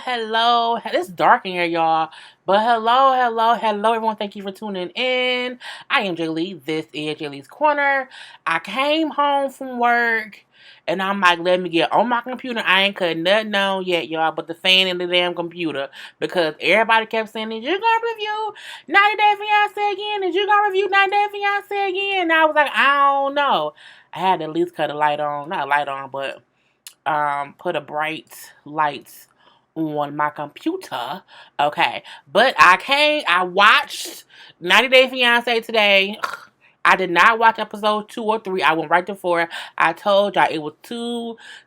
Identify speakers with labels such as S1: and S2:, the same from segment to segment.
S1: hello. It's dark in here, y'all. But hello, everyone. Thank you for tuning in. I am Jay Lee. This is Jay Lee's Corner. I came home from work, and I'm like, let me get on my computer. I ain't cut nothing on yet, y'all, but the fan in the damn computer. Because everybody kept saying, is you gonna review 90 Day Fiance again? Is you gonna review 90 Day Fiance again? And I was like, I don't know. I had to at least cut a light on. Not a light on, but put a bright lights on my computer. Okay. But I watched 90 Day Fiance today. I did not watch episode 2 or 3. I went right to 4. I told y'all it was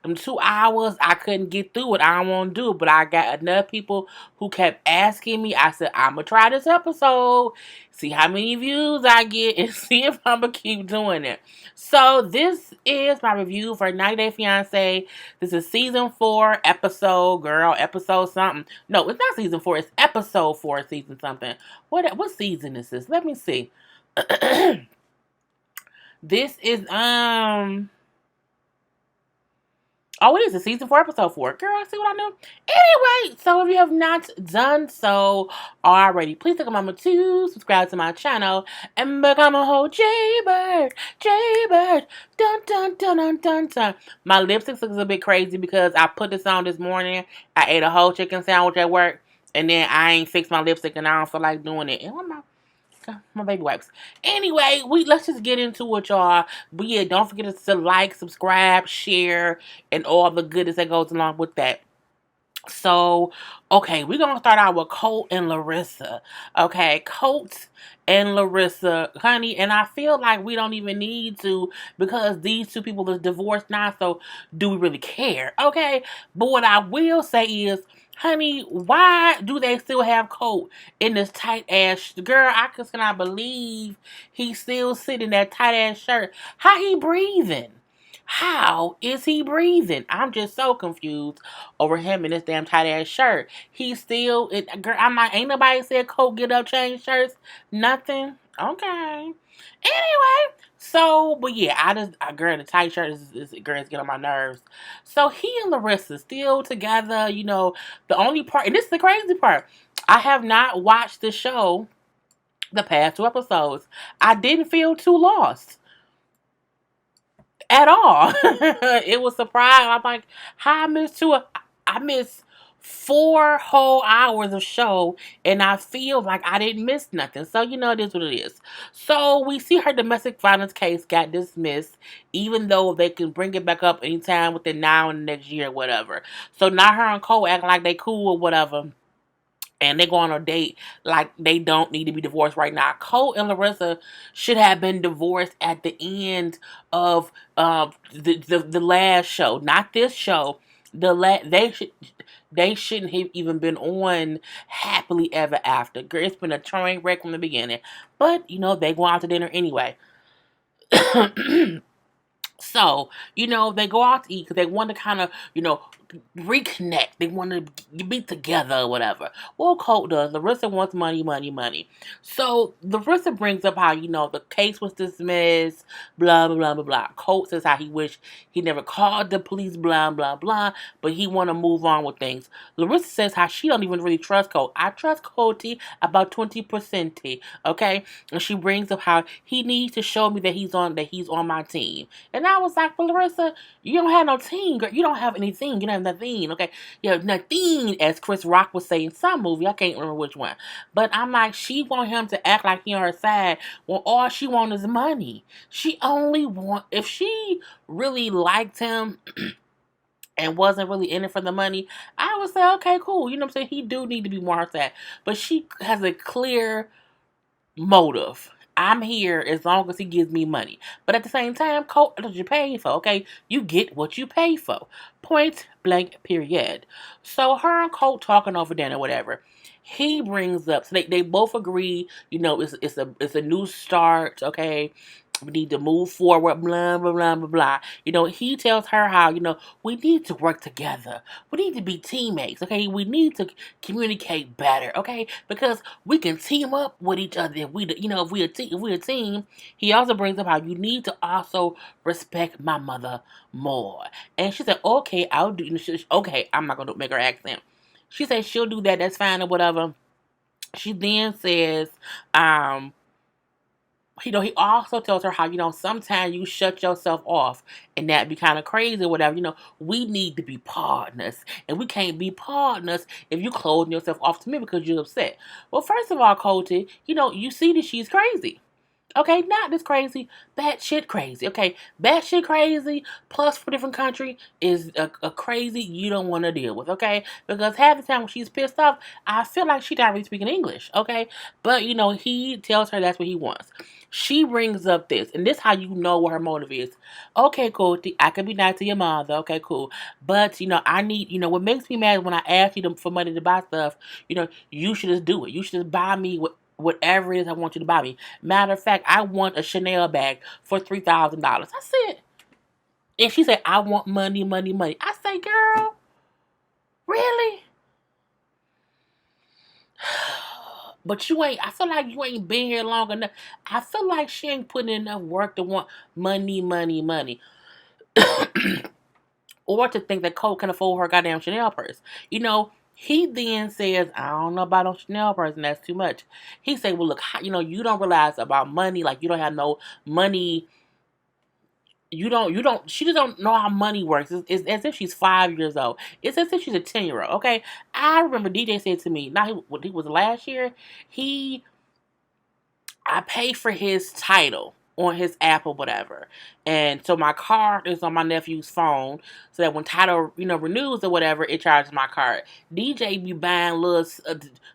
S1: them 2 hours. I couldn't get through it. I don't want to do it. But I got enough people who kept asking me. I said, I'm going to try this episode, see how many views I get, and see if I'm going to keep doing it. So this is my review for 90 Day Fiance. This is season 4, episode something. No, it's not season 4. It's episode 4, season something. What season is this? Let me see. This is oh, it is a season 4, episode 4. Girl, see what I know? Anyway, so if you have not done so already, please take a moment to subscribe to my channel and become a whole Jaybird. Dun dun dun dun dun dun. My lipstick looks a bit crazy because I put this on this morning. I ate a whole chicken sandwich at work, and then I ain't fixed my lipstick, and I don't feel like doing it. And my baby wipes. Anyway, let's just get into it, y'all. But yeah, don't forget to like, subscribe, share, and all the goodness that goes along with that. So, okay, we're going to start out with Colt and Larissa. Okay, Colt and Larissa, honey, and I feel like we don't even need to because these two people is divorced now, so do we really care? Okay, but what I will say is, honey, why do they still have Colt in this tight ass girl? I just cannot believe he's still sitting in that tight ass shirt. How he breathing? How is he breathing? I'm just so confused over him in this damn tight ass shirt. He's still, girl, I'm like, ain't nobody said Colt get up, change shirts? Nothing? Okay. Anyway, so, but yeah, girl, the tight shirt girl, it's getting on my nerves. So he and Larissa still together, the only part, and this is the crazy part, I have not watched the show the past 2 episodes. I didn't feel too lost at all. It was surprising. I'm like, how I missed I missed 4 whole hours of show, and I feel like I didn't miss nothing. So, it is what it is. So, we see her domestic violence case got dismissed, even though they can bring it back up anytime within now and the next year or whatever. So, now her and Cole acting like they cool or whatever. And they go on a date like they don't need to be divorced right now. Cole and Larissa should have been divorced at the end of the last show, not this show. They shouldn't have even been on Happily Ever After. Girl, it's been a train wreck from the beginning. But they go out to dinner anyway. So, they go out to eat because they want to kind of, reconnect. They want to be together or whatever. Well, Colt does. Larissa wants money, money, money. So, Larissa brings up how, the case was dismissed, blah, blah, blah, blah, blah. Colt says how he wished he never called the police, blah, blah, blah, but he want to move on with things. Larissa says how she don't even really trust Colt. I trust Colty about 20%, okay? And she brings up how he needs to show me that he's on my team. And I was like, well, Larissa, you don't have no team, girl. You don't have anything. You don't have nothing, okay? You have nothing, as Chris Rock would say in some movie. I can't remember which one. But I'm like, she want him to act like he on her side when all she want is money. She only want, if she really liked him and wasn't really in it for the money, I would say, okay, cool. You know what I'm saying? He do need to be more her side. But she has a clear motive. I'm here as long as he gives me money. But at the same time, Colt, that's what you pay for, okay? You get what you pay for. Point blank, period. So her and Colt talking over dinner, whatever. He brings up, so they both agree, it's a new start, okay? We need to move forward, blah, blah, blah, blah, blah. He tells her how, we need to work together. We need to be teammates, okay? We need to communicate better, okay? Because we can team up with each other if we're a team. He also brings up how you need to also respect my mother more. And she said, okay, I'll do, okay, I'm not going to make her accent. She says she'll do that. That's fine or whatever. She then says, um, he also tells her how, sometimes you shut yourself off and that be kind of crazy or whatever. We need to be partners. And we can't be partners if you closing yourself off to me because you're upset. Well, first of all, Colty, you see that she's crazy. Okay, not this crazy, bad shit crazy. Okay, bad shit crazy plus for different country is a crazy you don't want to deal with. Okay, because half the time when she's pissed off, I feel like she not really speaking English. Okay, but he tells her that's what he wants. She brings up this, and this how you know what her motive is. Okay, cool. I can be nice to your mother. Okay, cool. But I need. What makes me mad when I ask you for money to buy stuff. You should just do it. You should just buy me whatever it is I want you to buy me. Matter of fact, I want a Chanel bag for $3,000. I said, and she said, I want money, money, money. I say, girl, really? But you ain't, I feel like you ain't been here long enough. I feel like she ain't putting in enough work to want money, money, money. Or to think that Cole can afford her goddamn Chanel purse. He then says, I don't know about no Chanel purse, and that's too much. He said, well, look, you don't realize about money, like you don't have no money. She just don't know how money works. It's as if she's 5 years old. It's as if she's a 10-year-old, okay? I remember DJ said to me, he was last year, I pay for his title on his app or whatever. And so my card is on my nephew's phone so that when title, renews or whatever, it charges my card. DJ be buying little,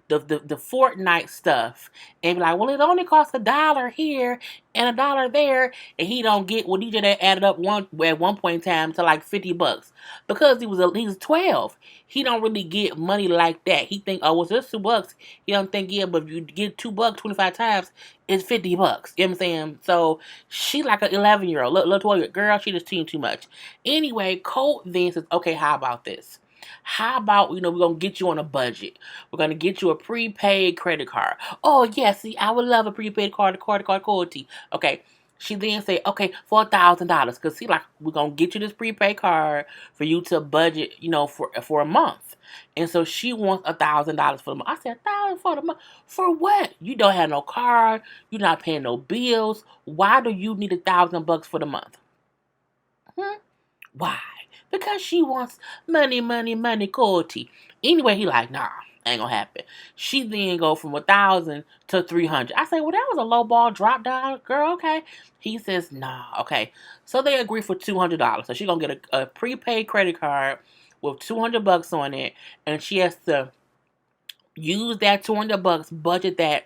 S1: the Fortnite stuff and be like, well, it only costs $1 here and $1 there. And he don't get, well, DJ that added up at one point in time to like $50 because he was 12. He don't really get money like that. He think, oh, well, it's $2. He don't think, yeah, but if you get $2 25 times, it's $50. You know what I'm saying? So she like an 11-year-old, little 12-year-old girl. She just too much. Anyway, Colt then says, okay, how about this? How about, we're going to get you on a budget. We're going to get you a prepaid credit card. Oh, yeah, see, I would love a prepaid card quality. Okay. She then said, okay, for $1,000. Because, see, like, we're going to get you this prepaid card for you to budget, for a month. And so she wants $1,000 for the month. I said, $1,000 for the month? For what? You don't have no card. You're not paying no bills. Why do you need $1,000 for the month? Why? Because she wants money, money, money, quality. Anyway, he like, nah, ain't gonna happen. She then go from 1,000 to 300. I say, well, that was a low ball drop down, girl. Okay. He says, nah. Okay. So they agree for $200. So she gonna get a prepaid credit card with $200 on it, and she has to use that $200, budget that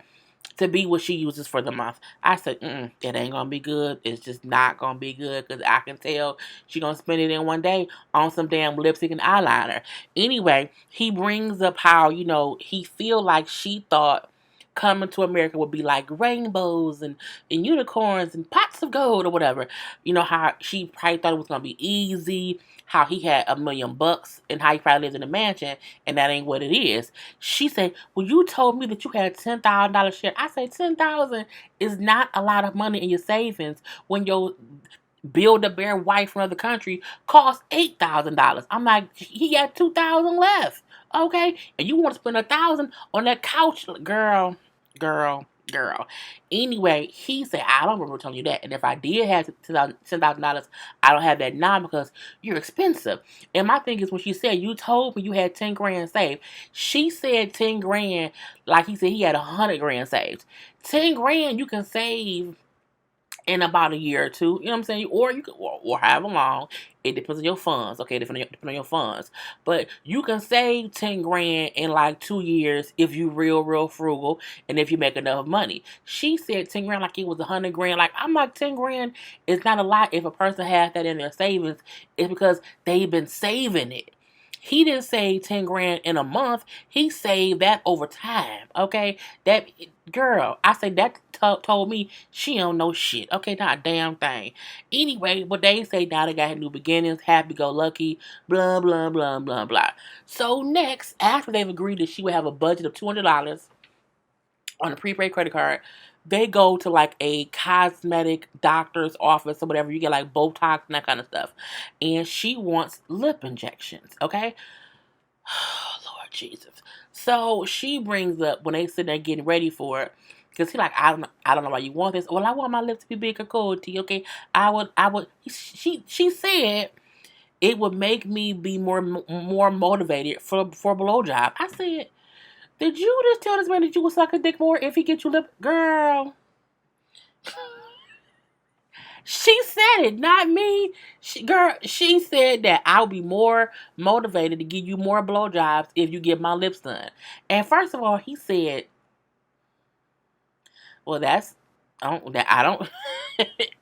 S1: to be what she uses for the month. I said, it ain't gonna be good. It's just not gonna be good because I can tell she gonna spend it in one day on some damn lipstick and eyeliner. Anyway, he brings up how, he feel like she thought coming to America would be like rainbows and unicorns and pots of gold or whatever. How she probably thought it was gonna be easy, how he had $1,000,000 and how he probably lives in a mansion, and that ain't what it is. She said, well, you told me that you had $10,000 share. I said, 10,000 is not a lot of money in your savings when your Build-A-Bear wife from another country costs $8,000. I'm like, he got 2,000 left. Okay? And you want to spend 1,000 on that couch, girl. Anyway, he said, I don't remember telling you that. And if I did have $10,000, I don't have that now because you're expensive. And my thing is when she said, you told me you had 10 grand saved. She said 10 grand like he said he had 100 grand saved. 10 grand you can save in about a year or two, you know what I'm saying? Or you can, or however long. It depends on your funds, okay? Depending on your funds. But you can save 10 grand in like 2 years if you real frugal and if you make enough money. She said 10 grand like it was 100 grand. Like, I'm like, 10 grand is not a lot if a person has that in their savings. It's because they've been saving it. He didn't save 10 grand in a month. He saved that over time. Okay? That girl, I say that told me she don't know shit. Okay, not a damn thing. Anyway, but they say now they got new beginnings, happy go lucky, blah blah blah blah blah. So next, after they've agreed that she would have a budget of $200 on a prepaid credit card, they go to like a cosmetic doctor's office or whatever. You get like Botox and that kind of stuff. And she wants lip injections, okay? Jesus. So she brings up when they sit there getting ready for it, because he like, I don't know why you want this. Well, I want my lips to be big and cool, T. Okay, I would. She said it would make me be more motivated for a blowjob. I said, did you just tell this man that you would suck a dick more if he get you lip, girl? She said it, not me. She said that I'll be more motivated to give you more blowjobs if you get my lips done. And first of all, he said, well, that's I don't.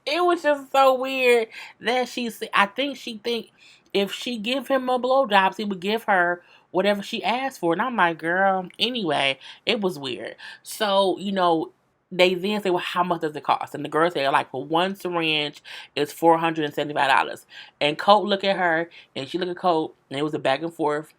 S1: It was just so weird that she said. I think she think if she give him a blowjobs, he would give her whatever she asked for. And I'm like, girl. Anyway, it was weird. So they then say, well, how much does it cost? And the girl said, like, for one syringe, it's $475. And Colt look at her, and she look at Colt, and it was a back and forth.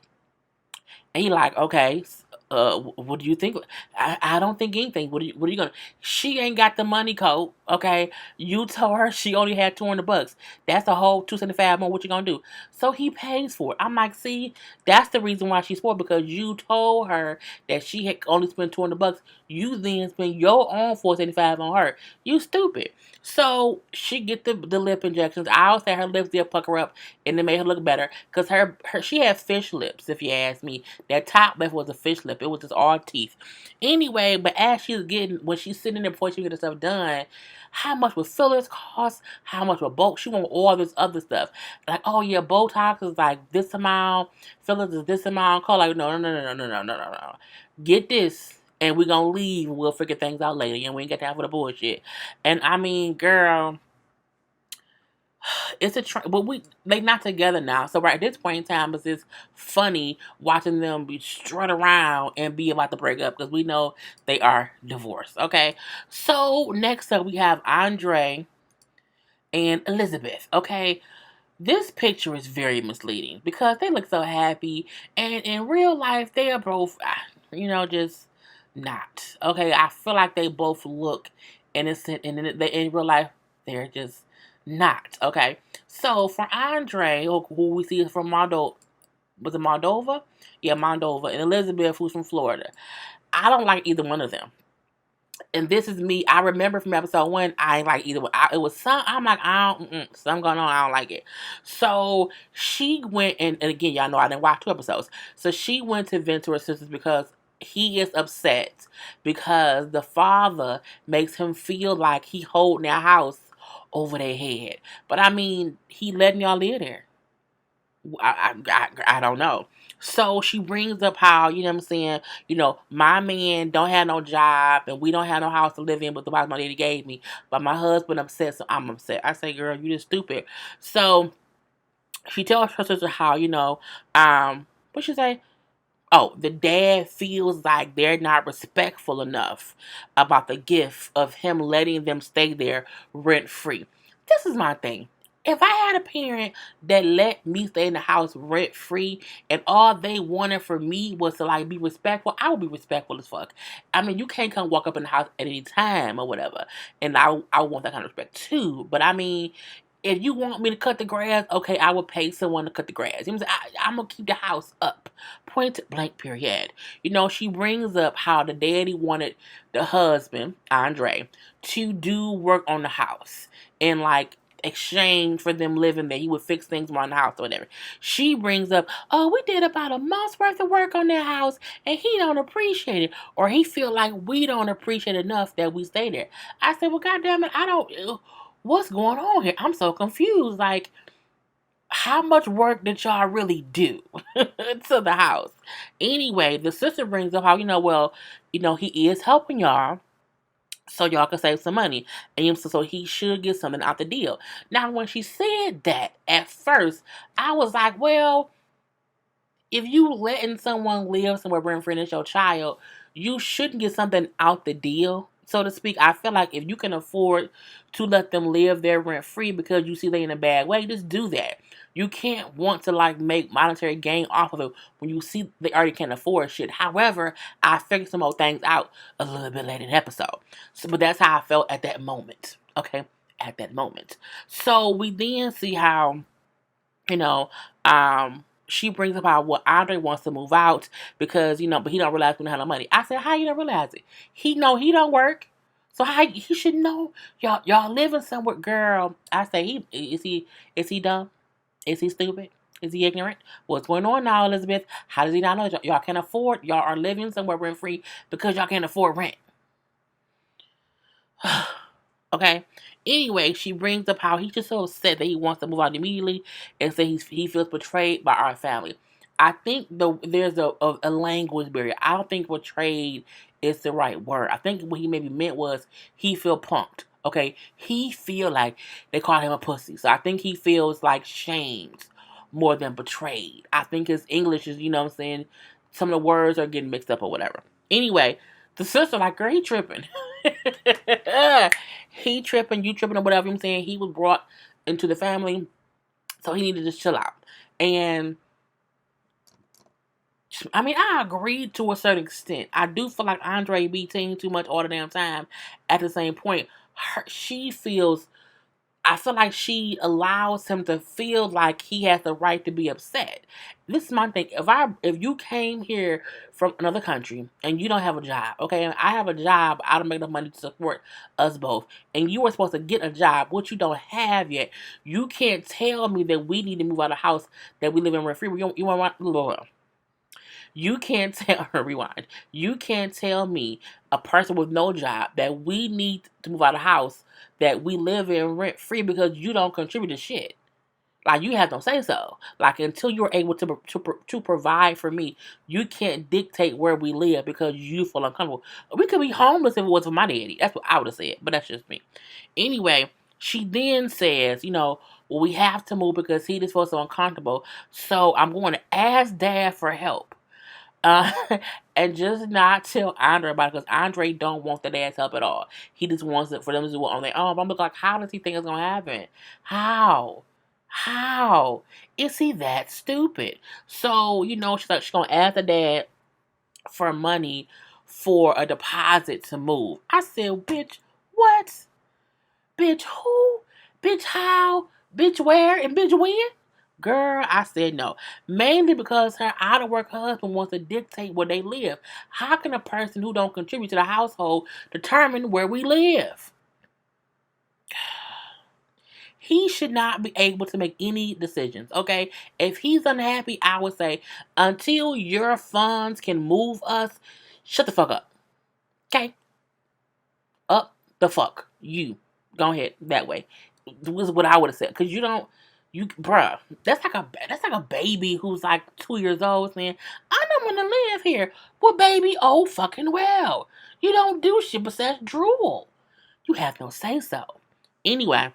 S1: And he like, okay, what do you think? I don't think anything. What are you gonna? She ain't got the money, Colt. Okay, you told her she only had $200. That's a whole $275 more. What you gonna do? So he pays for it. I'm like, see, that's the reason why she's poor, because you told her that she had only spent $200. You then spend your own $475 on her. You stupid. So she get the lip injections. I always say her lips did pucker up, and it made her look better, because she had fish lips. If you ask me, that top lip was a fish lip. It was just all teeth. Anyway, but as she's when she's sitting there before she get herself done, how much would fillers cost? How much would Botox? She want all this other stuff. Like, oh yeah, Botox is like this amount, fillers is this amount. Call like, no, no, no, no, no, no, no, no, no. Get this. And we're gonna leave, and we'll figure things out later. And we ain't got time for the bullshit. And I mean, girl, it's but they not together now. So right at this point in time, it's just funny watching them be strut around and be about to break up, because we know they are divorced. Okay, so next up we have Andrei and Elizabeth. Okay, this picture is very misleading because they look so happy, and in real life they are both, just not. Okay, I feel like they both look innocent, and in real life they're just not. Okay, so for Andrei, who we see is from Moldova, was it Moldova? Yeah, Moldova, and Elizabeth, who's from Florida. I don't like either one of them. And this is me. I remember from episode 1, I ain't like either one. It was some. I'm like, I don't. Something going on. I don't like it. So she went and again, y'all know I didn't watch 2 episodes. So she went to vent to her sisters because he is upset because the father makes him feel like he holding their house over their head. But I mean, he letting y'all live there. I don't know. So she brings up how, you know what I'm saying, my man don't have no job and we don't have no house to live in, but the wife my daddy gave me. But my husband upset, so I'm upset. I say, girl, you just stupid. So she tells her sister how, what she say? Oh, the dad feels like they're not respectful enough about the gift of him letting them stay there rent free. This is my thing. If I had a parent that let me stay in the house rent free and all they wanted for me was to like be respectful, I would be respectful as fuck. I mean, you can't come walk up in the house at any time or whatever. And I want that kind of respect too. But I mean, if you want me to cut the grass, okay, I will pay someone to cut the grass. You know what I'm saying? I'm going to keep the house up. Point blank, period. She brings up how the daddy wanted the husband, Andrei, to do work on the house. And like, exchange for them living there. He would fix things around the house or whatever. She brings up, oh, we did about a month's worth of work on that house and he don't appreciate it. Or he feel like we don't appreciate enough that we stay there. I said, well, goddamn it, I don't... What's going on here? I'm so confused. Like, how much work did y'all really do to the house? Anyway, the sister brings up how, he is helping y'all so y'all can save some money. And so he should get something out the deal. Now, when she said that, at first, I was like, well, if you letting someone live somewhere rent free and it's your child, you shouldn't get something out the deal, so to speak. I feel like if you can afford to let them live there rent free because you see they in a bad way, just do that. You can't want to like make monetary gain off of it when you see they already can't afford shit. However, I figured some more things out a little bit later in the episode. So, but that's how I felt at that moment. Okay, at that moment. So we then see how, you know, um, she brings up how Andre wants to move out because, but he don't realize we don't have no money. I said, how you don't realize it? He know he don't work. So how he should know y'all living somewhere, girl. I say is he dumb? Is he stupid? Is he ignorant? What's going on now, Elizabeth? How does he not know y'all can't afford? Y'all are living somewhere rent free because y'all can't afford rent. Okay. Anyway, she brings up how he's just so upset that he wants to move out immediately and say he feels betrayed by our family. I think there's a language barrier. I don't think betrayed is the right word. I think what he maybe meant was he feel punked. Okay, he feel like they call him a pussy. So I think he feels like shamed more than betrayed. I think his English is, what I'm saying, some of the words are getting mixed up or whatever. Anyway, the sister like, girl, he tripping. He tripping, you tripping, or whatever I'm saying. He was brought into the family, so he needed to just chill out. And I mean, I agree to a certain extent. I do feel like Andre be team too much all the damn time. At the same point, she feels. I feel like she allows him to feel like he has the right to be upset. This is my thing. If you came here from another country and you don't have a job, okay, and I have a job, I don't make enough money to support us both, and you were supposed to get a job, which you don't have yet, you can't tell me that we need to move out of the house that we live in rent free. You want you can't tell rewind. You can't tell me a person with no job that we need to move out of the house that we live in rent free because you don't contribute to shit. Like you have no say so. Like until you're able to provide for me, you can't dictate where we live because you feel uncomfortable. We could be homeless if it was for my daddy. That's what I would have said, but that's just me. Anyway, she then says, well, we have to move because he just feels so uncomfortable. So I'm going to ask Dad for help. Uh, and just not tell Andre about it because Andre don't want the dad's help at all. He just wants it for them to do it on their own. I'm like, how does he think it's gonna happen? How? How is he that stupid? So she's like she's gonna ask the dad for money for a deposit to move. I said, bitch, what? Bitch, who? Bitch, how? Bitch, where? And bitch, when? Girl, I said no. Mainly because her out-of-work husband wants to dictate where they live. How can a person who don't contribute to the household determine where we live? He should not be able to make any decisions, okay? If he's unhappy, I would say, until your funds can move us, shut the fuck up. Okay? Up the fuck. You. Go ahead. That way. This is what I would have said. Because bruh, that's like a baby who's like 2 years old saying, I don't want to live here. Well, baby, oh fucking well. You don't do shit besides drool. You have no say so. Anyway,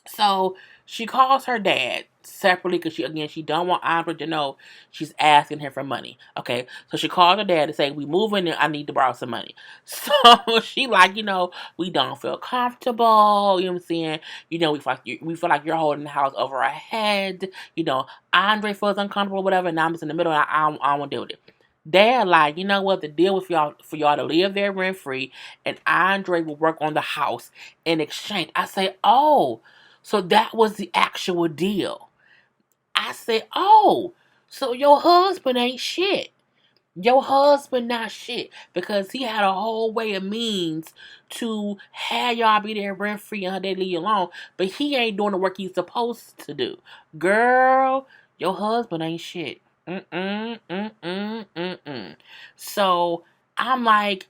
S1: so she calls her dad separately because she don't want Andre to know she's asking him for money. Okay, so she calls her dad to say we moving and I need to borrow some money. So she like we don't feel comfortable. You know what I'm saying? We feel like you're holding the house over our head. Andre feels uncomfortable, whatever. And I'm just in the middle. And I don't want to deal with it. Dad like, you know what, the deal with y'all for y'all to live there rent free and Andre will work on the house in exchange. I say, oh, so that was the actual deal. I said, oh, so your husband ain't shit. Your husband not shit. Because he had a whole way of means to have y'all be there rent free and they leave you alone. But he ain't doing the work he's supposed to do. Girl, your husband ain't shit. So I'm like,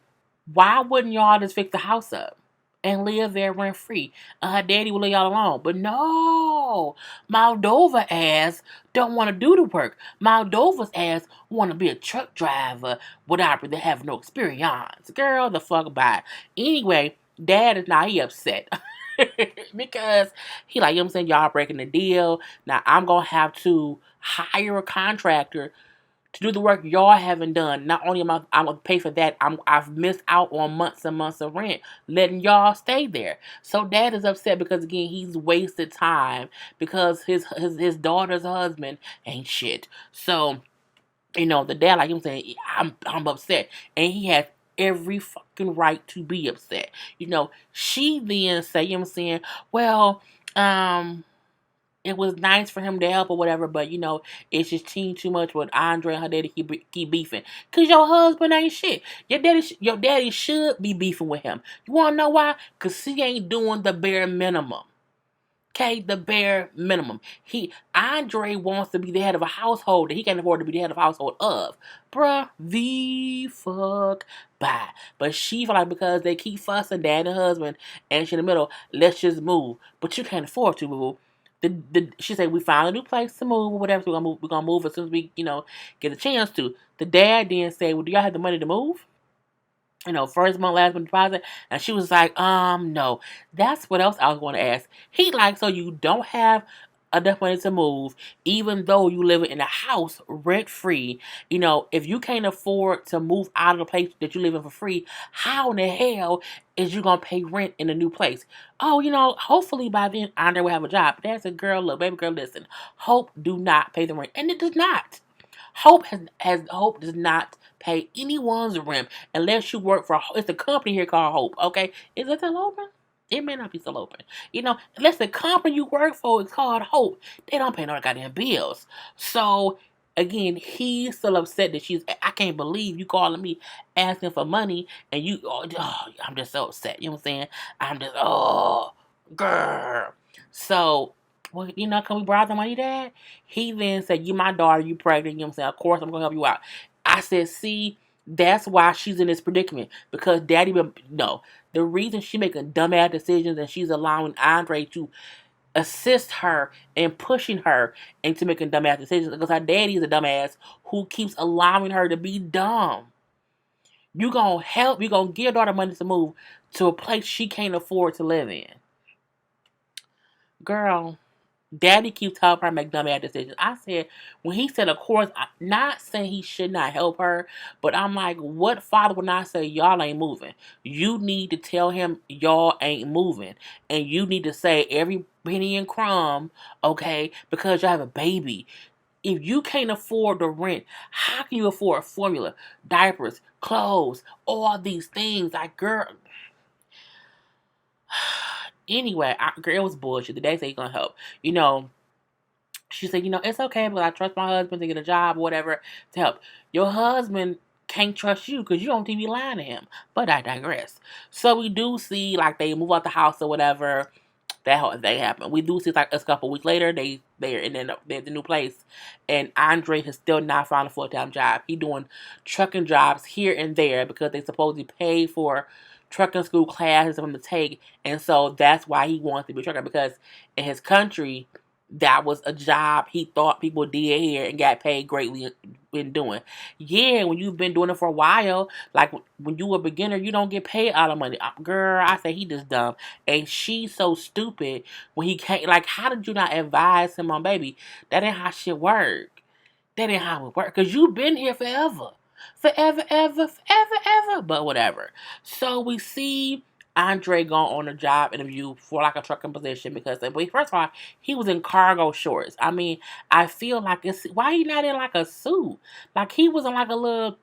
S1: why wouldn't y'all just fix the house up and live there rent free? And her daddy will leave y'all alone. But no, Moldova ass don't want to do the work. Moldova's ass want to be a truck driver without really having no experience. Girl, the fuck bye. Anyway, Dad is now he upset. Because he like, I'm saying, y'all breaking the deal. Now I'm going to have to hire a contractor to do the work y'all haven't done. Not only am I'm going to pay for that, I've missed out on months and months of rent, letting y'all stay there. So Dad is upset because, again, he's wasted time because his daughter's husband ain't shit. So, the dad, like I'm saying, I'm upset. And he has every fucking right to be upset. She then say, I'm saying, well, it was nice for him to help or whatever, but it's just too much with Andre and her daddy keep beefing. Cause your husband ain't shit. Your daddy should be beefing with him. You wanna know why? Cause he ain't doing the bare minimum. Okay, the bare minimum. Andre wants to be the head of a household that he can't afford to be the head of a household of. Bruh, the fuck bye. But she feel like because they keep fussing, dad and husband, and she in the middle, let's just move. But you can't afford to move. She said we found a new place to move or whatever. So we're gonna move as soon as we get a chance to. The dad then said, well, do y'all have the money to move? First month, last month deposit. And she was like, no. That's what else I was going to ask. He like, so you don't have enough money to move, even though you live in a house rent free. If you can't afford to move out of the place that you live in for free, how in the hell is you going to pay rent in a new place? Oh, hopefully by then Andre will have a job. But that's a girl, look, baby girl, listen. Hope do not pay the rent. And it does not. Hope does not pay anyone's rent unless you work for. It's a company here called Hope. Okay, is it still open? It may not be still open. Unless the company you work for is called Hope, they don't pay no goddamn bills. So again, he's still upset that she's. I can't believe you calling me asking for money and you. I'm just so upset. You know what I'm saying? I'm just girl. So well, can we borrow the money, Dad? He then said, you my daughter, you pregnant, you know what I'm saying? Of course I'm gonna help you out. I said, see, that's why she's in this predicament. Because daddy no. The reason she making dumbass decisions and she's allowing Andre to assist her and pushing her into making dumbass decisions because her daddy is a dumbass who keeps allowing her to be dumb. You gonna give your daughter money to move to a place she can't afford to live in. Girl, Daddy keeps telling her to make dumb ass decisions. I said, when he said, of course, I'm not saying he should not help her, but I'm like, what father would not say, y'all ain't moving? You need to tell him y'all ain't moving. And you need to say every penny and crumb, okay, because you have a baby. If you can't afford the rent, how can you afford formula, diapers, clothes, all these things? Like, girl. Anyway, girl, it was bullshit. The day said he's gonna help. She said, it's okay because I trust my husband to get a job or whatever to help. Your husband can't trust you because you don't TV lying to him. But I digress. So we do see like they move out the house or whatever. That whole thing happened. We do see like a couple weeks later they're in the new place, and Andre has still not found a full-time job. He doing trucking jobs here and there because they supposedly pay for trucking school classes for him to take, and so that's why he wants to be a trucker because in his country that was a job he thought people did here and got paid greatly in doing. Yeah, when you've been doing it for a while, like when you were a beginner, you don't get paid all the money. Girl, I say he just dumb. And she's so stupid when he can't, like, how did you not advise him on baby? That ain't how shit work. That ain't how it work. Because you've been here forever. Forever, ever, forever, ever. But whatever. So we see Andre going on a job interview for like a trucking position because first of all, he was in cargo shorts. I mean, I feel like it's why he not in like a suit? Like he was in like a little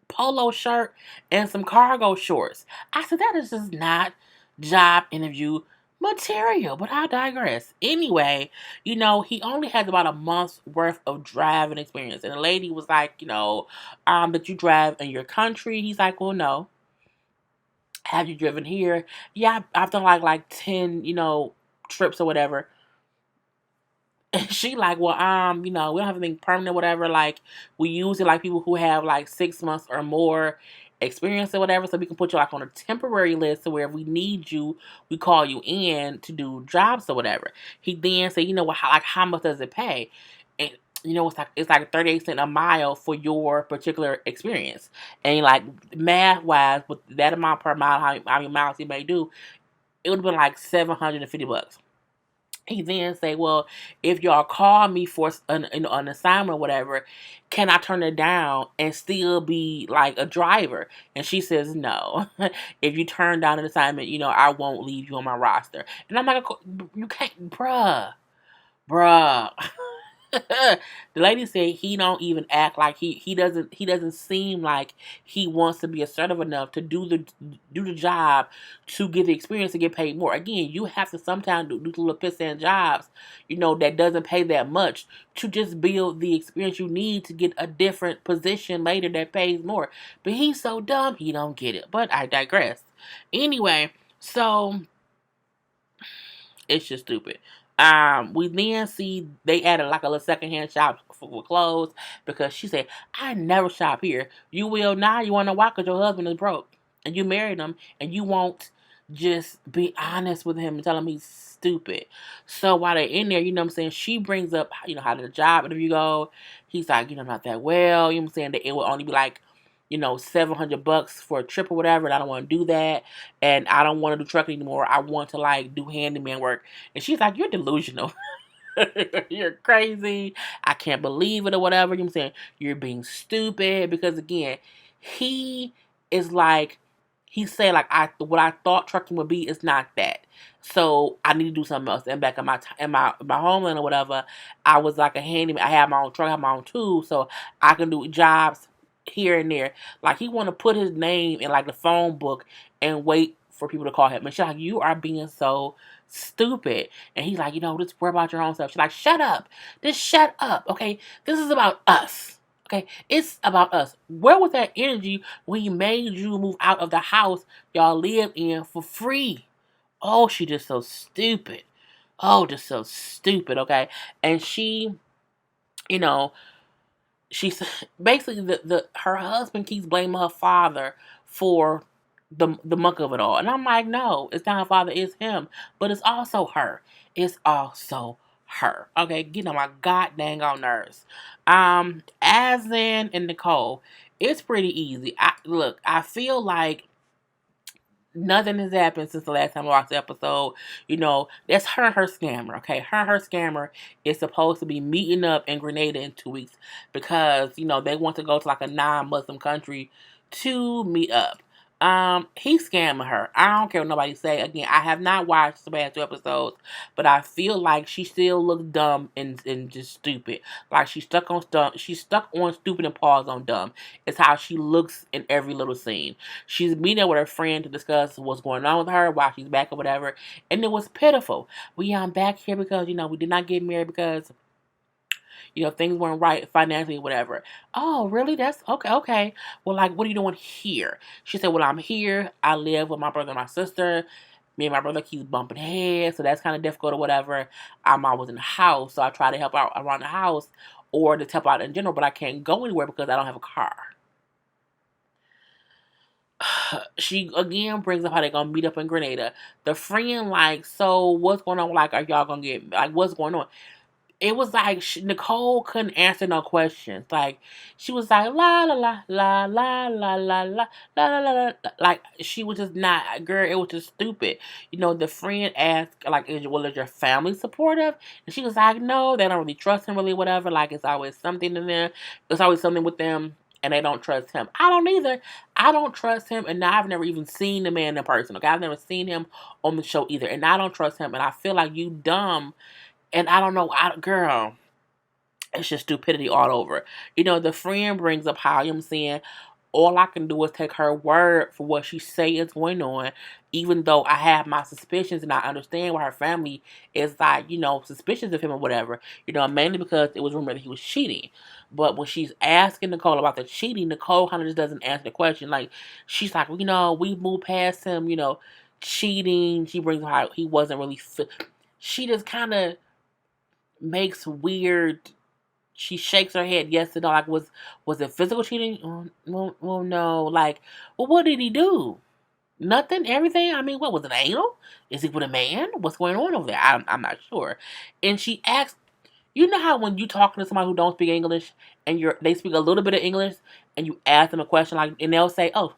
S1: polo shirt and some cargo shorts. I said that is just not job interview material, but I digress. Anyway, he only has about a month's worth of driving experience. And the lady was like, that you drive in your country. He's like, well, no. Have you driven here? Yeah, I've done like 10, trips or whatever. And she like, well, we don't have anything permanent, whatever. Like, we use it like people who have like 6 months or more experience or whatever, so we can put you like on a temporary list so where if we need you, we call you in to do jobs or whatever. He then said, how much does it pay? And it's like 38 cents a mile for your particular experience. And like math wise, with that amount per mile, how many miles he may do, it would have been like $750. He then say, well, if y'all call me for an assignment or whatever, can I turn it down and still be like a driver? And she says, no. If you turn down an assignment, I won't leave you on my roster. And I'm like, you can't, bruh. The lady said he don't even act like he doesn't seem like he wants to be assertive enough to do the job to get the experience to get paid more. Again, you have to sometimes do little pissant jobs, that doesn't pay that much to just build the experience you need to get a different position later that pays more. But he's so dumb he don't get it. But I digress. Anyway, so it's just stupid. We then see they added like a little secondhand shop for clothes because she said, "I never shop here. You will now. You want to know why? Because your husband is broke and you married him and you won't just be honest with him and tell him he's stupid." So while they're in there, what I'm saying, she brings up, how did the job interview go? He's like, not that well. What I'm saying, that it will only be like, $700 for a trip or whatever, and I don't want to do that, and I don't want to do trucking anymore. I want to like do handyman work. And she's like, "You're delusional. You're crazy. I can't believe it," or whatever. I'm saying, "You're being stupid," because again, he is like, he said like, what I thought trucking would be is not that. So I need to do something else. And back in my homeland or whatever, I was like a handyman. I had my own truck, I had my own tools, so I can do jobs here and there. Like he want to put his name in like the phone book and wait for people to call him. And she's like, "You are being so stupid." And he's like, "Just worry about your own stuff." She's like, "Shut up. Just shut up. Okay. This is about us. Okay. It's about us." Where was that energy when he made you move out of the house y'all live in for free? Oh, she just so stupid. Oh, just so stupid. Okay. And you know, she's basically her husband keeps blaming her father for the muck of it all, and I'm like, no, it's not her father, it's him, but it's also her. It's also her. Okay, getting on my god dang on nerves. Azan and Nicole, it's pretty easy. I feel like nothing has happened since the last time I watched the episode. That's her scammer. Okay, her scammer is supposed to be meeting up in Grenada in 2 weeks because they want to go to like a non-Muslim country to meet up. He's scamming her. I don't care what nobody say. Again, I have not watched the past 2 episodes, but I feel like she still looks dumb and just stupid. Like she's stuck on dumb. She's stuck on stupid and paused on dumb. It's how she looks in every little scene. She's meeting up with her friend to discuss what's going on with her while she's back or whatever, and it was pitiful. I'm back here because we did not get married because things weren't right financially or whatever. Oh, really? That's okay. Okay. Well, like, what are you doing here? She said, "Well, I'm here. I live with my brother and my sister. Me and my brother keep bumping heads, so that's kind of difficult or whatever. I'm always in the house, so I try to help out around the house or to help out in general, but I can't go anywhere because I don't have a car." She again brings up how they're gonna meet up in Grenada. The friend like, "So what's going on? Like, are y'all gonna get like what's going on?" It was like Nicole couldn't answer no questions. Like she was like la la la la la la la la la la la la. Like she was just not, girl. It was just stupid. The friend asked like, is your family supportive?" And she was like, "No, they don't really trust him, really, whatever. Like it's always something in them. It's always something with them." And they don't trust him. I don't either. I don't trust him, and I've never even seen the man in person. Okay, I've never seen him on the show either, and I don't trust him. And I feel like you dumb. And I don't know, girl, it's just stupidity all over. The friend brings up how, I'm saying, all I can do is take her word for what she say is going on, even though I have my suspicions and I understand why her family is like, suspicious of him or whatever. Mainly because it was rumored that he was cheating. But when she's asking Nicole about the cheating, Nicole kind of just doesn't answer the question. Like, she's like, we moved past him, cheating. She brings up how he wasn't really she just kind of makes weird. She shakes her head yes and no. Like, was it physical cheating? Well, no. Like, well, what did he do? Nothing. Everything. I mean, what was it? Anal? Is he with a man? What's going on over there? I'm not sure. And she asks, how when you talking to somebody who don't speak English and they speak a little bit of English and you ask them a question like, and they'll say, "Oh,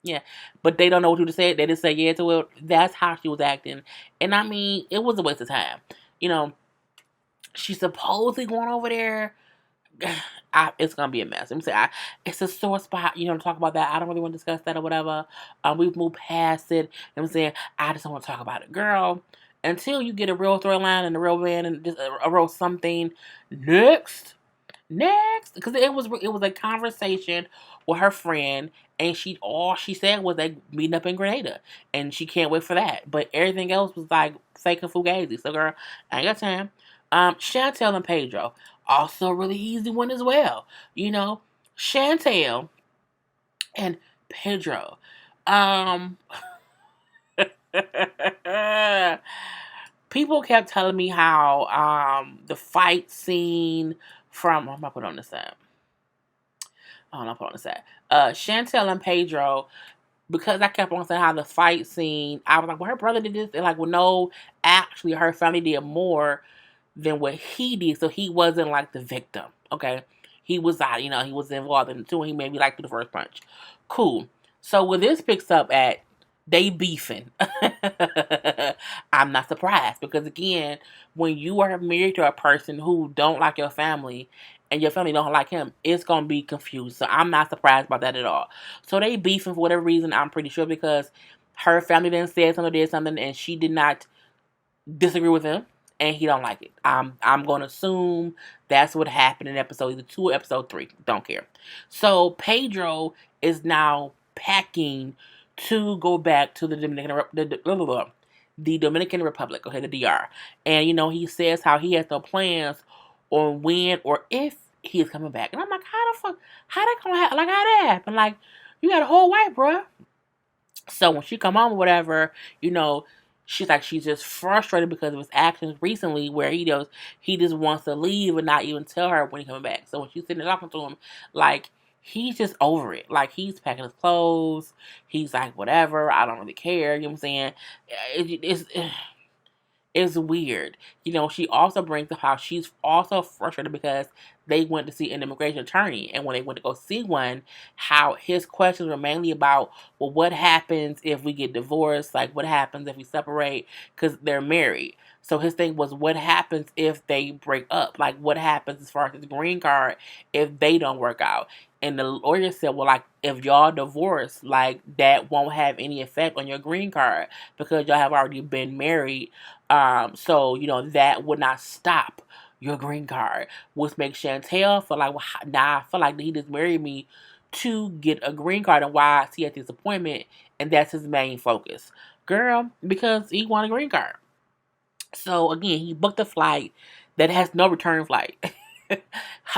S1: yeah," but they don't know what to say. They just say yeah to it. That's how she was acting, and I mean, it was a waste of time. You know, she's supposedly going over there. It's gonna be a mess. Let me say, it's a sore spot. To talk about that. I don't really want to discuss that or whatever. We've moved past it. I'm saying, I just don't want to talk about it, girl. until you get a real storyline and a real man and just a real something. Next, because it was a conversation with her friend, and all she said was they meeting up in Grenada, and she can't wait for that. But everything else was like fake and fugazi. So, girl, I ain't got time. Chantel and Pedro, also a really easy one as well. You know, Chantel and Pedro. Um, People kept telling me how the fight scene from I'm gonna put on the side. Oh, I'm put on the side. Chantel and Pedro, because I kept on saying how the fight scene, I was like, well, her brother did this. They're like, well, no, actually, her family did more than what he did, so he wasn't like the victim. Okay, he was he was involved in it too, and he made me like the first punch. Cool. So where this picks up at, they beefing. I'm not surprised because again, when you are married to a person who don't like your family and your family don't like him, it's gonna be confused. So I'm not surprised about that at all. So they beefing for whatever reason. I'm pretty sure because her family then said something, did something, and she did not disagree with him, and he don't like it. I'm gonna assume that's what happened in episode either 2 or episode 3. Don't care. So Pedro is now packing to go back to the Dominican Republic, okay, the DR, and he says how he has no plans on when or if he is coming back, and I'm like, how the fuck, how that gonna happen? Like, how that happen? Like, you got a whole wife, bruh. So when she come home or whatever, she's like she's just frustrated because of his actions recently where he just wants to leave and not even tell her when he's coming back. So when she's sitting there talking to him, like he's just over it. Like he's packing his clothes. He's like, whatever, I don't really care. You know what I'm saying? It's weird. She also brings up how she's also frustrated because they went to see an immigration attorney. And when they went to go see one, how his questions were mainly about, well, what happens if we get divorced? Like, what happens if we separate? Because they're married. So his thing was, what happens if they break up? Like, what happens as far as his green card if they don't work out? And the lawyer said, well, like, if y'all divorce, like, that won't have any effect on your green card because y'all have already been married. So, that would not stop your green card, which makes Chantel feel like, well, now I feel like he just married me to get a green card, and why is he at this appointment, and that's his main focus. Girl, because he want a green card. So, again, he booked a flight that has no return flight.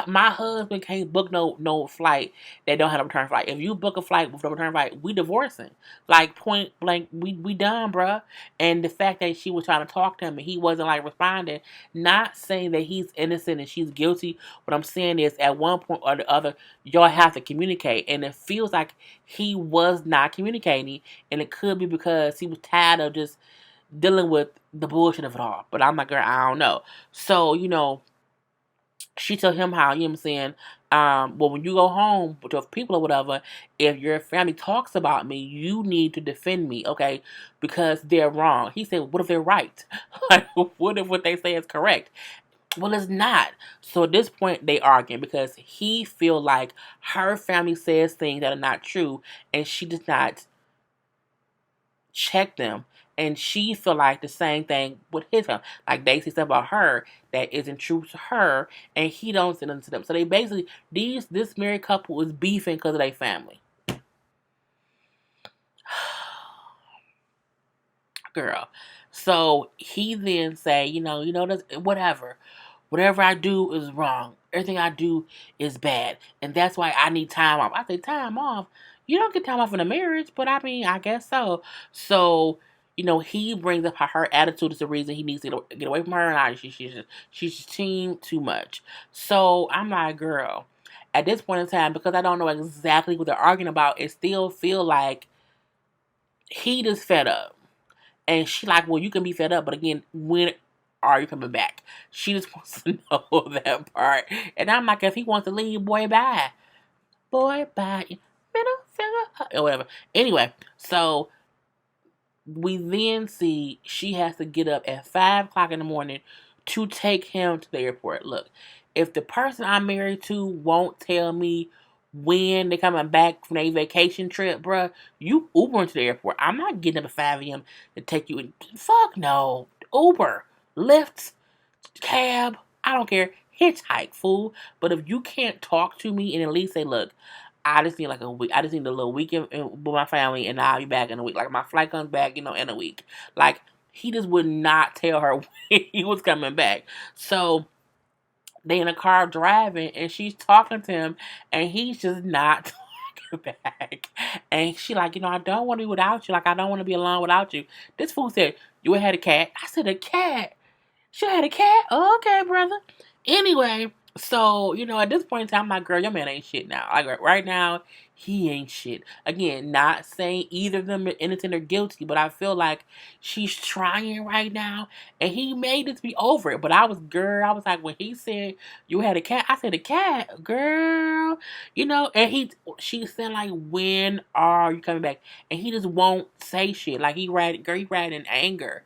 S1: My husband can't book no flight that don't have a return flight. If you book a flight with no return flight, we divorcing. Like point blank, we done, bruh. And the fact that she was trying to talk to him and he wasn't like responding, not saying that he's innocent and she's guilty. What I'm saying is, at one point or the other, y'all have to communicate, and it feels like he was not communicating, and it could be because he was tired of just dealing with the bullshit of it all. But I'm like, girl, I don't know. So she told him how, you know what I'm saying, well, when you go home with your people or whatever, if your family talks about me, you need to defend me, okay? Because they're wrong. He said, what if they're right? Like, what if what they say is correct? Well, it's not. So at this point, they arguing because he feel like her family says things that are not true, and she does not check them, and she feel like the same thing with his family. Like they say stuff about her that isn't true to her, and he don't say nothing to them. So they basically this married couple is beefing because of their family. Girl. So he then say, whatever I do is wrong. Everything I do is bad, and that's why I need time off. I say time off. You don't get time off in a marriage, but I mean, I guess so. So, he brings up how her attitude is the reason he needs to get away from her, and she's team too much. So I'm like, girl, at this point in time, because I don't know exactly what they're arguing about, it still feel like he just fed up. And she like, well, you can be fed up, but again, when are you coming back? She just wants to know that part. And I'm like, if he wants to leave, boy, bye. Boy, bye. Middle finger, or whatever. Anyway, so we then see she has to get up at 5 o'clock in the morning to take him to the airport. Look, if the person I'm married to won't tell me when they're coming back from a vacation trip, bruh, you Uber into the airport. I'm not getting up at 5 a.m. to take you in. Fuck no. Uber, Lyft, cab, I don't care. Hitchhike, fool. But if you can't talk to me and at least say, look, I just need like a week. I just need a little weekend with my family, and I'll be back in a week. Like my flight comes back, in a week. Like he just would not tell her when he was coming back. So they in a car driving, and she's talking to him, and he's just not talking back. And she like, I don't want to be without you. Like I don't want to be alone without you. This fool said, you had a cat. I said, a cat. She had a cat? Oh, okay, brother. Anyway, so, at this point in time, my girl, your man ain't shit now. Like, right now, he ain't shit. Again, not saying either of them are innocent or guilty, but I feel like she's trying right now, and he made it to be over it. But I was like, when he said, you had a cat, I said, a cat? Girl. And she said, like, when are you coming back? And he just won't say shit. Like, he ran in anger.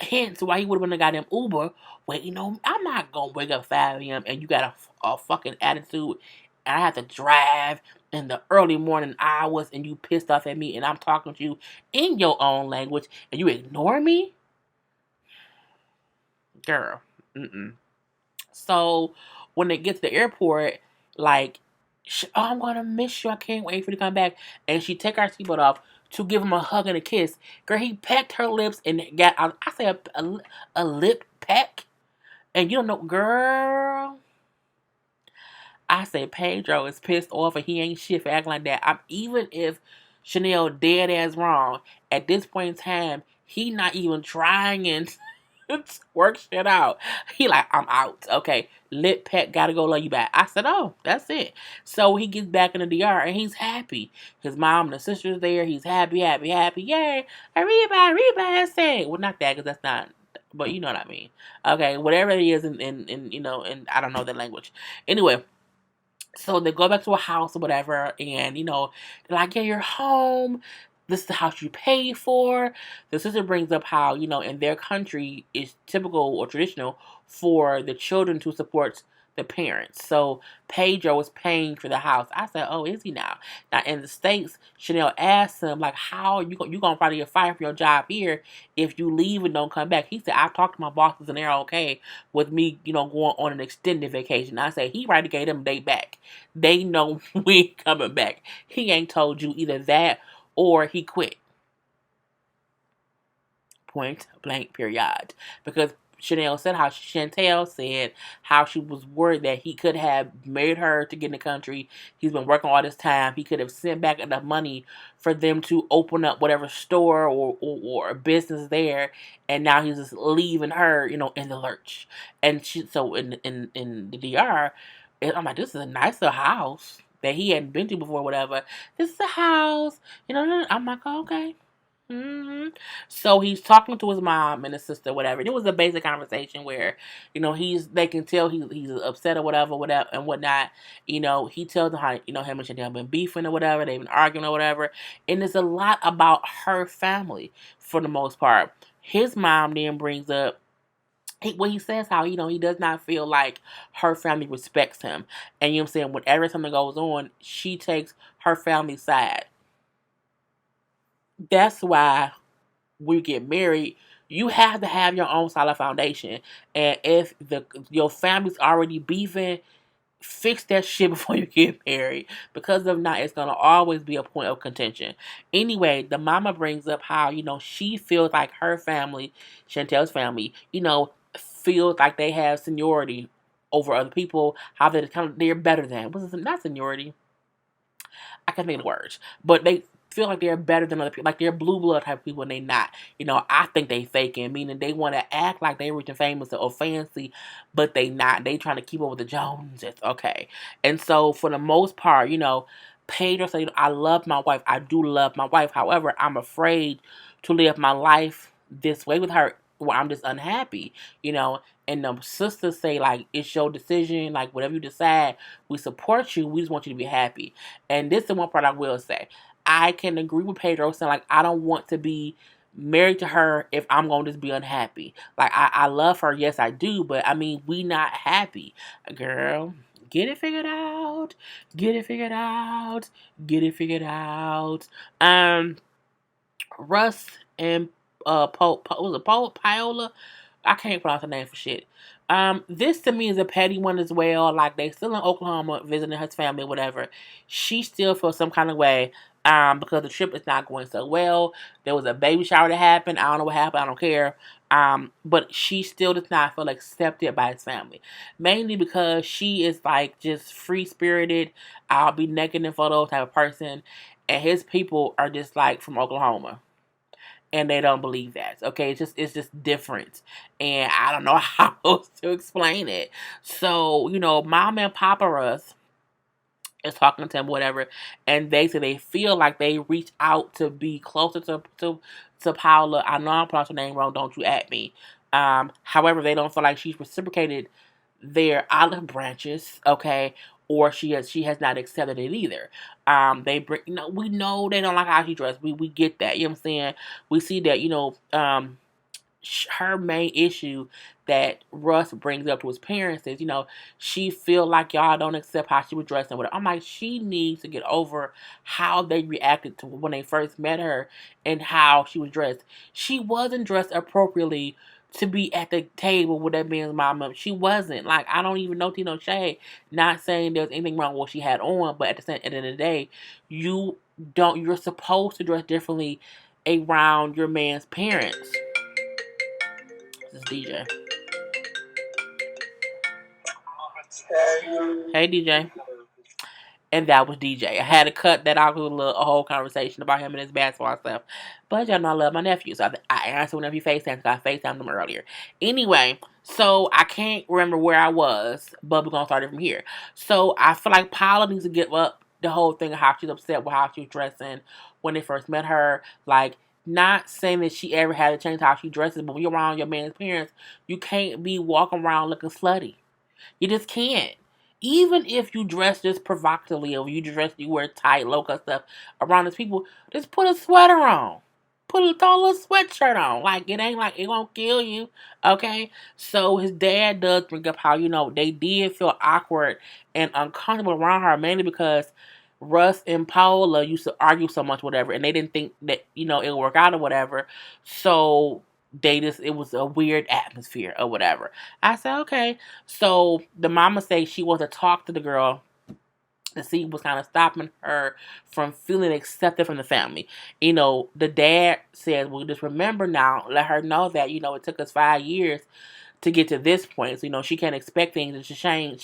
S1: Hence why he would have been got him Uber waiting on me. I'm not gonna wake up 5 a.m. and you got a fucking attitude and I have to drive in the early morning hours and you pissed off at me and I'm talking to you in your own language and you ignore me? Girl. Mm-mm. So when they get to the airport, like, oh, I'm gonna miss you. I can't wait for you to come back. And she take her seatbelt off to give him a hug and a kiss. Girl, he pecked her lips and got, I say a lip peck. And you don't know, girl. I say Pedro is pissed off and he ain't shit for acting like that. Even if Chanel dead ass wrong, at this point in time, he not even trying and work shit out. He like, I'm out. Okay, lip pet, gotta go, love you back. I said, oh, that's it. So he gets back in the DR and he's happy. His mom and the sister's there. He's happy, happy, happy. Yay! Arriba, say. Well, not that because that's not. But you know what I mean. Okay, whatever it is, in I don't know the language. Anyway, so they go back to a house or whatever, and they're like, yeah, you're home. This is the house you paid for. The sister brings up how, in their country, it's typical or traditional for the children to support the parents. So Pedro is paying for the house. I said, oh, is he now? Now, in the States, Chanel asked him, like, how are you going to probably get fired from your job here if you leave and don't come back? He said, I've talked to my bosses and they're okay with me, going on an extended vacation. I said, he right to get them a day back. They know we ain't coming back. He ain't told you either that or he quit. Point blank period. Because Chantel said how she was worried that he could have married her to get in the country. He's been working all this time. He could have sent back enough money for them to open up whatever store or a business there. And now he's just leaving her, in the lurch. And so in the DR, I'm like, this is a nice little house that he hadn't been to before, whatever. This is a house, I'm like, okay. So he's talking to his mom and his sister, whatever. And it was a basic conversation where, they can tell he's upset or whatever, and whatnot. He tells them how, him and Chanel been beefing or whatever, they've been arguing or whatever. And it's a lot about her family for the most part. His mom then brings up when he says how, he does not feel like her family respects him. And you know what I'm saying, whenever something goes on, she takes her family's side. That's why when you get married, you have to have your own solid foundation. And if your family's already beefing, fix that shit before you get married. Because if not, it's gonna always be a point of contention. Anyway, the mama brings up how, she feels like her family, Chantel's family, feels like they have seniority over other people, how they're better than. What's not seniority? I can't think of the words, but they feel like they're better than other people, like they're blue blood type of people, and they not. I think they faking, meaning they want to act like they rich and famous or fancy, but they not. They trying to keep up with the Joneses, okay? And so for the most part, Pedro said, I love my wife. I do love my wife. However, I'm afraid to live my life this way with her. Well, I'm just unhappy, And the sisters say, like, it's your decision. Like, whatever you decide, we support you. We just want you to be happy. And this is the one part I will say. I can agree with Pedro saying, like, I don't want to be married to her if I'm going to just be unhappy. Like, I love her. Yes, I do. But, I mean, we not happy. Girl, get it figured out. Get it figured out. Get it figured out. Russ and was it Paola? I can't pronounce her name for shit. This to me is a petty one as well. Like they still in Oklahoma visiting his family, whatever. She still feels some kind of way. Because the trip is not going so well. There was a baby shower that happened. I don't know what happened. I don't care. But she still does not feel accepted by his family. Mainly because she is like just free spirited. I'll be naked in photos type of person. And his people are just like from Oklahoma and they don't believe that. Okay, it's just different, and I don't know how else to explain it. So Mom and Papa Russ is talking to him, whatever, and they say they feel like they reach out to be closer to Paula. I know I'm pronouncing her name wrong. Don't you at me. However, they don't feel like she's reciprocated their olive branches, okay, or she has not accepted it either. They bring, we know they don't like how she dressed. We get that, you know what I'm saying? We see that, her main issue that Russ brings up to his parents is, she feel like y'all don't accept how she was dressed and whatever. I'm like, she needs to get over how they reacted to when they first met her and how she was dressed. She wasn't dressed appropriately to be at the table with that man's mama. She wasn't. Like, I don't even know Tino Shade. Not saying there's anything wrong with what she had on, but at the end of the day, you're supposed to dress differently around your man's parents. This is DJ. Hey, DJ. And that was DJ. I had to cut that out with a whole conversation about him and his basketball stuff. But y'all know I love my nephew, so I answered whenever he FaceTimes because I FaceTimed him earlier. Anyway, so I can't remember where I was, but we're going to start it from here. So I feel like Paula needs to give up the whole thing of how she's upset with how she was dressing when they first met her. Like, not saying that she ever had to change how she dresses, but when you're around your man's parents, you can't be walking around looking slutty. You just can't. Even if you dress just provocatively or you wear tight, low cut stuff around these people, just put a sweater on. Throw a little sweatshirt on. Like, it ain't like it won't kill you. Okay? So his dad does bring up how, they did feel awkward and uncomfortable around her, mainly because Russ and Paola used to argue so much, whatever, and they didn't think that, it would work out or whatever. So it was a weird atmosphere or whatever. I said, okay. So the mama say she wants to talk to the girl to see what's kind of stopping her from feeling accepted from the family. The dad says, well, just remember now, let her know that, it took us 5 years to get to this point. So, she can't expect things to change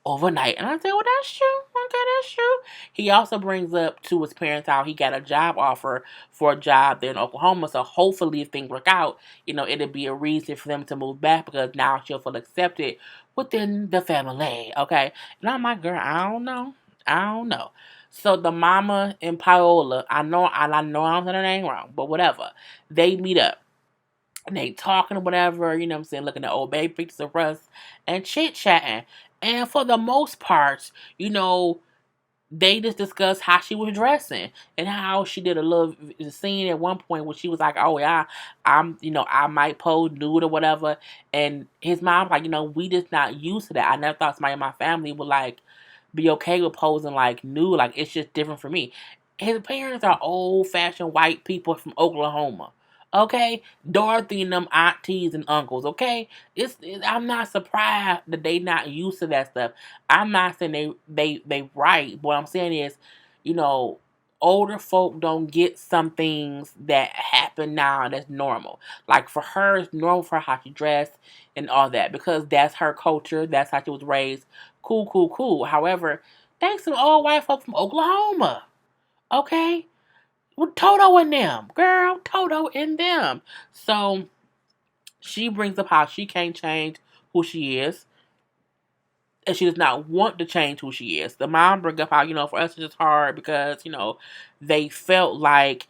S1: overnight. And I said, well, that's true. Okay, that's true. He also brings up to his parents how he got a job offer for a job there in Oklahoma. So hopefully if things work out, it'll be a reason for them to move back because now she'll feel accepted within the family. Okay. And I'm like, girl, I don't know. I don't know. So the mama and Paola, I know I'm saying her name wrong, but whatever. They meet up. And they talking or whatever, you know what I'm saying, looking at old baby pictures of Russ and chit chatting. And for the most part, they just discussed how she was dressing and how she did a little scene at one point where she was like, oh yeah, I might pose nude or whatever. And his mom like, we just not used to that. I never thought somebody in my family would like be okay with posing like nude. Like, it's just different for me. His parents are old fashioned white people from Oklahoma. Okay, Dorothy and them aunties and uncles. Okay, I'm not surprised that they not used to that stuff. I'm not saying they right. What I'm saying is, you know, older folk don't get some things that happen now that's normal. Like for her, it's normal for her how she dressed and all that because that's her culture. That's how she was raised. Cool, cool, cool. However, thanks to all white folk from Oklahoma. Okay, with Toto and them, girl, Toto and them. So she brings up how she can't change who she is, and she does not want to change who she is. The mom brings up how, for us it's just hard because, they felt like,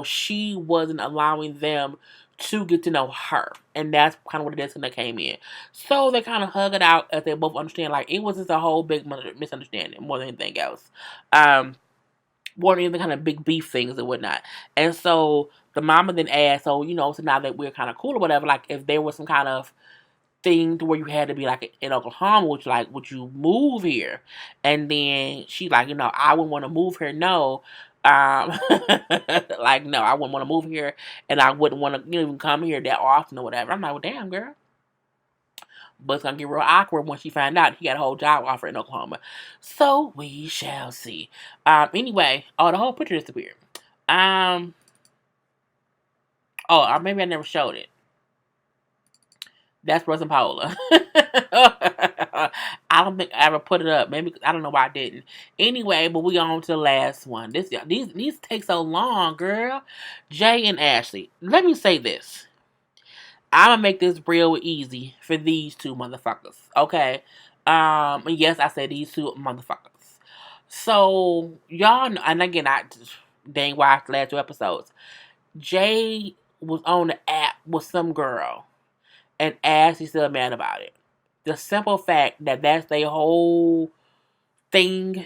S1: she wasn't allowing them to get to know her. And that's kind of what it is when they came in. So they kind of hug it out as they both understand, like, it was just a whole big misunderstanding more than anything else. More than any kind of big beef things and whatnot. And so the mama then asked, so now that we're kind of cool or whatever, like, if there was some kind of thing to where you had to be like in Oklahoma, which like, would you move here? And then she like, I wouldn't want to move here. No, like no, I wouldn't want to move here, and I wouldn't want to even come here that often or whatever. I'm like, well, damn girl. But it's gonna get real awkward when she find out he got a whole job offer in Oklahoma. So we shall see. Anyway, oh, the whole picture disappeared. Um, oh, or maybe I never showed it. That's Russ and Paola. I don't think I ever put it up. Maybe I don't know why I didn't. Anyway, but we on to the last one. These take so long, girl. Jay and Ashley. Let me say this. I'm gonna make this real easy for these two motherfuckers. Okay. And yes, I said these two motherfuckers. So y'all know, and again, I dang watched the last two episodes. Jay was on the app with some girl, and Ashley's still mad about it. The simple fact that that's their whole thing,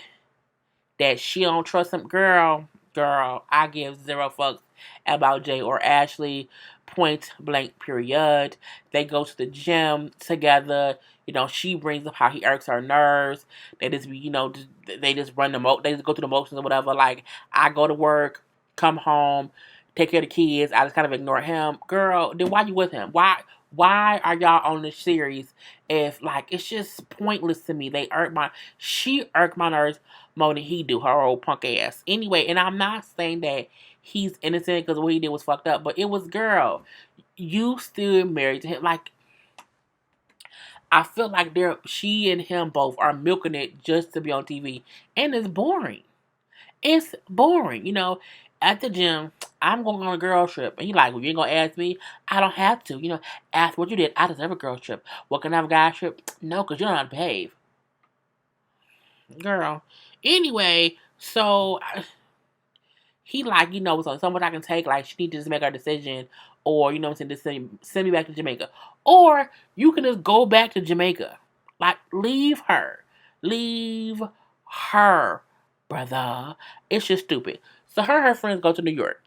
S1: that she don't trust him, girl, I give zero fucks about Jay or Ashley. Point blank, period. They go to the gym together. You know, she brings up how he irks her nerves. They just, they just run they just go through the motions or whatever. Like, I go to work, come home, take care of the kids. I just kind of ignore him. Girl, then why you with him? Why are y'all on this series if, like, it's just pointless to me? She irked my nerves more than he do, her old punk ass. Anyway, and I'm not saying that he's innocent because what he did was fucked up, but it was, girl, you still married to him. Like, I feel like she and him both are milking it just to be on TV, and it's boring. It's boring, At the gym, I'm going on a girl trip, and you like, well, you ain't gonna ask me. I don't have to, Ask what you did. I deserve a girl trip. What, can I have a guy trip? No, because you don't know how to behave, girl. Anyway, so he like, so someone I can take, like, she needs to just make her decision, or, just send me back to Jamaica. Or you can just go back to Jamaica. Like, leave her. Leave her, brother. It's just stupid. So her friends go to New York.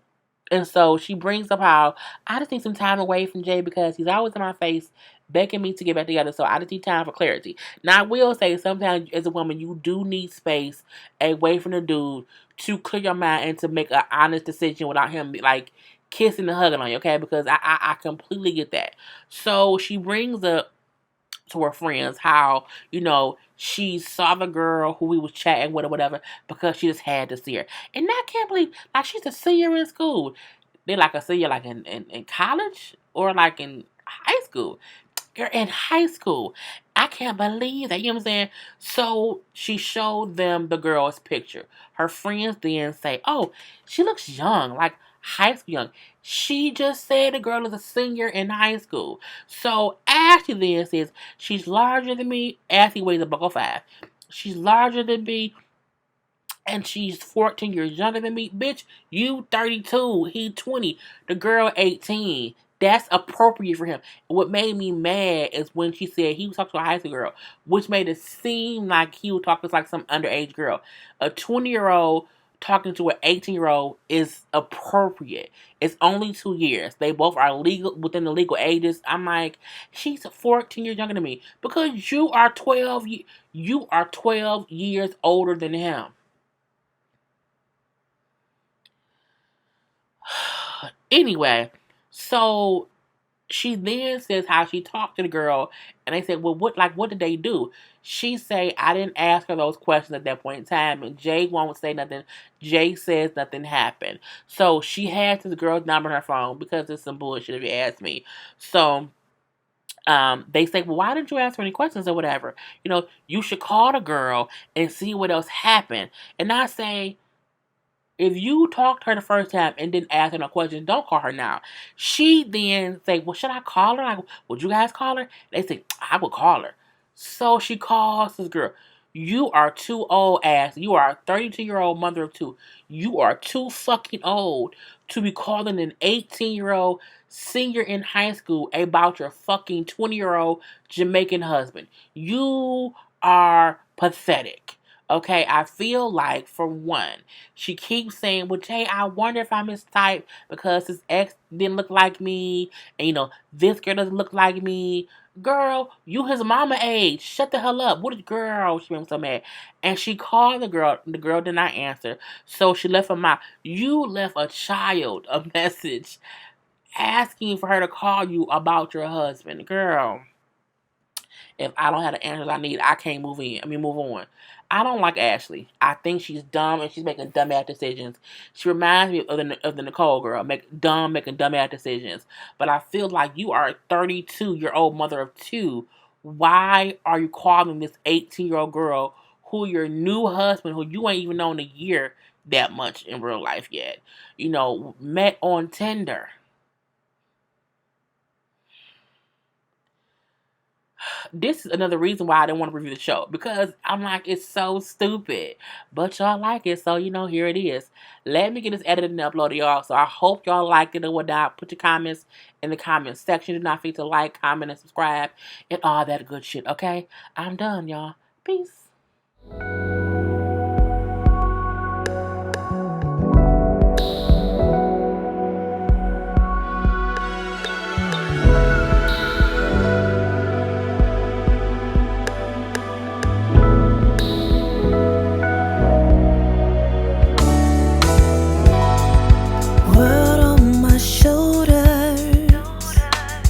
S1: And so she brings up how I just need some time away from Jay because he's always in my face begging me to get back together. So I just need time for clarity. Now I will say sometimes as a woman you do need space away from the dude to clear your mind and to make an honest decision without him like kissing and hugging on you, okay? Because I completely get that. So she brings up to her friends how, she saw the girl who we was chatting with or whatever because she just had to see her. And I can't believe, like, she's a senior in school. They're like a senior, like in college or like in high school. Girl, in high school. I can't believe that. You know what I'm saying? So she showed them the girl's picture. Her friends then say, oh, she looks young, like high school young. She just said the girl is a senior in high school. So Ashley then says, she's larger than me. Ashley weighs a buck 5. She's larger than me. And she's 14 years younger than me. Bitch, you 32. He 20. The girl 18. That's appropriate for him. What made me mad is when she said he was talking to a high school girl, which made it seem like he was talking to like some underage girl. A 20-year-old talking to an 18-year-old is appropriate. It's only 2 years. They both are legal within the legal ages. I'm like, she's 14 years younger than me because you are 12. You are 12 years older than him. Anyway, so she then says how she talked to the girl, and they said, well, what did they do? She say, I didn't ask her those questions at that point in time, and Jay won't say nothing. Jay says nothing happened. So she has this girl's number on her phone because it's some bullshit if you ask me. So they say, well, why didn't you ask her any questions or whatever? You should call the girl and see what else happened. And I say, if you talked to her the first time and didn't ask her no questions, don't call her now. She then say, well, should I call her? Like, would you guys call her? They say, I would call her. So she calls this girl. You are too old, ass. You are a 32-year-old mother of two. You are too fucking old to be calling an 18-year-old senior in high school about your fucking 20-year-old Jamaican husband. You are pathetic. Okay, I feel like, for one, she keeps saying, well, Jay, I wonder if I'm his type because his ex didn't look like me. And, this girl doesn't look like me. Girl, you his mama age. Shut the hell up. What is girl? She made me so mad. And she called the girl. The girl did not answer. So she left a mouth. You left a child a message asking for her to call you about your husband. Girl, If I don't have the answers I need, I can't move on. I don't like Ashley. I think she's dumb and she's making dumbass decisions. She reminds me of the Nicole girl, making dumbass decisions. But I feel like you are a 32-year-old mother of two. Why are you calling this 18-year-old girl who your new husband, who you ain't even known a year that much in real life yet, met on Tinder? This is another reason why I didn't want to review the show, because I'm like, it's so stupid. But y'all like it, so here it is. Let me get this edited and uploaded, y'all. So I hope y'all liked it or whatnot. Put your comments in the comments section. Do not forget to like, comment, and subscribe, and all that good shit. Okay, I'm done, y'all. Peace.